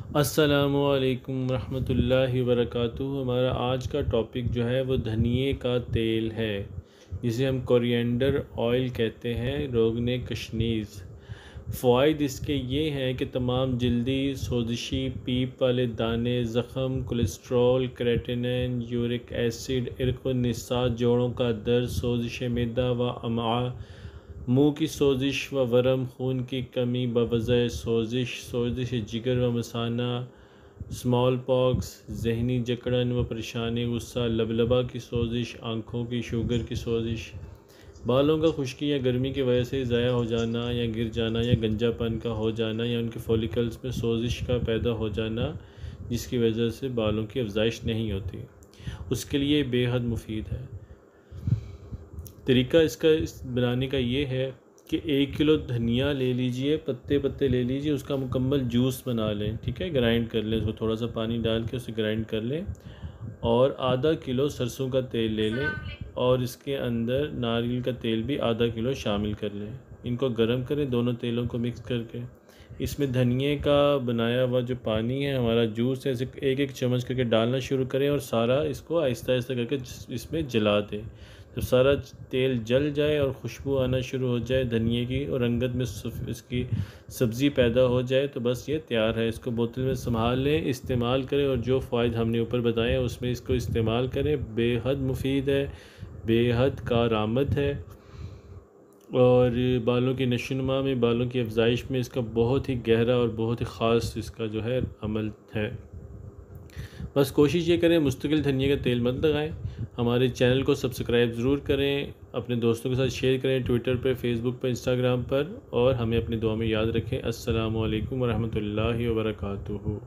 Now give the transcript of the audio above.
अस्सलामुअलैकुम रहमतुल्लाहि वबरकातुहू। हमारा आज का टॉपिक जो है वो धनिए का तेल है, जिसे हम कोरिएंडर ऑयल कहते हैं, रोगने कशनीज़। फ़वाइद इसके ये हैं कि तमाम जल्दी सोजिशी, पीप वाले दाने, ज़ख़म, कोलेस्ट्रॉल, क्रेटिनिन, यूरिक एसिड, इर्क़-उन-निसा, जोड़ों का दर्द, सोजिश मैदा व अमआ, मुँह की सोजिश व वरम, खून की कमी बवजह सोजिश, सोजिश जिगर व मसाना, स्मॉल पॉक्स, जहनी जकड़न व परेशानी, गुस्सा, लबलबा की सोजिश, आँखों की, शुगर की सोजिश, बालों का खुश्की या गर्मी की वजह से ज़ाया हो जाना या गिर जाना या गंजापन का हो जाना या उनके फॉलिकल्स में सोजिश का पैदा हो जाना, जिसकी वजह से बालों की अफजाइश नहीं होती, उसके लिए बेहद मुफीद है। तरीका इसका बनाने का ये है कि 1 किलो धनिया ले लीजिए, पत्ते पत्ते ले लीजिए, उसका मुकम्मल जूस बना लें, ठीक है, ग्राइंड कर लें, उसको थोड़ा सा पानी डाल के उसे ग्राइंड कर लें। और आधा किलो सरसों का तेल ले लें और इसके अंदर नारियल का तेल भी आधा किलो शामिल कर लें। इनको गर्म करें, दोनों तेलों को मिक्स करके इसमें धनिए का बनाया हुआ जो पानी है, हमारा जूस है, इसे एक एक चम्मच करके डालना शुरू करें और सारा इसको आहिस्ता आहिस्ता करके इसमें जला दें। जब सारा तेल जल जाए और खुशबू आना शुरू हो जाए धनिए की और रंगत में इसकी सब्ज़ी पैदा हो जाए तो बस ये तैयार है। इसको बोतल में संभाल लें, इस्तेमाल करें और जो फ़ायदे हमने ऊपर बताए हैं उसमें इसको इस्तेमाल करें। बेहद मुफीद है, बेहद कारआमद है और बालों की नशोनुमा में, बालों की अफजाइश में इसका बहुत ही गहरा और बहुत ही ख़ास इसका जो है अमल है। बस कोशिश ये करें मुस्तकिल धनिया का तेल मत लगाएं। हमारे चैनल को सब्सक्राइब ज़रूर करें, अपने दोस्तों के साथ शेयर करें, ट्विटर पर, फेसबुक पर, इंस्टाग्राम पर, और हमें अपनी दुआ में याद रखें। अस्सलामु अलैकुम वरहमतुल्लाहि वबरकातुहू।